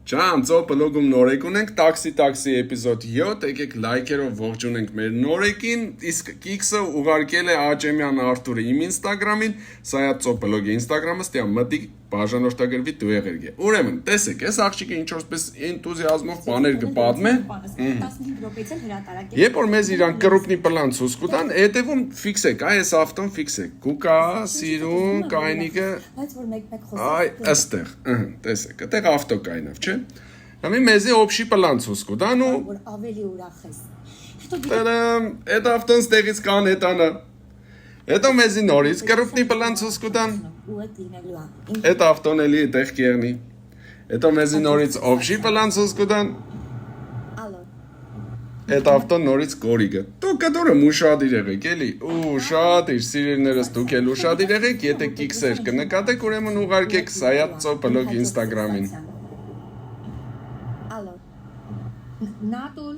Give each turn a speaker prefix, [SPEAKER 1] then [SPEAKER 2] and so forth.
[SPEAKER 1] Ջան, ծո բլոգում նորեկ ունենք, տաքսի էպիզոդ 7, եկեք լայքերով ողջունենք մեր նորեկին, իսկ Կիքսը ուղարկել է Աճեմյան Արթուրը իմ ինստագրամին, սա է ծո բլոգի ինստագրամը, ստիա մտի բաժանորդագրվի դու եղերգե։ Ուրեմն, տեսեք, այս աղջիկը ինչ-որպես էնտուզիազմով բաներ կպատմե, երբ որ մեզ իրան կրուպնի պլան ցույց կտան, հետևում ֆիքսեք, այս ավտոն ֆիքսեք, կուկա, սիրուն, կայնիկը, այ, ըստեղ, տեսեք, այդեղ ավտո կայնավ, չէ՞։ Համի մեզի օբշի պլան ցույց կտան ու
[SPEAKER 2] ավելի ուրախ ես։
[SPEAKER 1] Այդ ավտոն ստեղից կան հետանը։ Հետո մեզի նորից կրուպնի պլան ցույց կտան։ Այդ ավտոն էլի այդեղ կերնի։ Հետո մեզի նորից օբշի պլան ցույց կտան։ Այդ ավտոն նորից կորիգը։ Դու կդուրը ուշադիր եղեք, էլի։ Ուշադիր, սիրելիներս դուք էլ ուշադիր եղեք, եթե կիքսեր կնկատեք, ուրեմն ուղարկեք Սայաթ ծո բլոգ ինստագրամին։
[SPEAKER 2] Ալո։ Նատուլ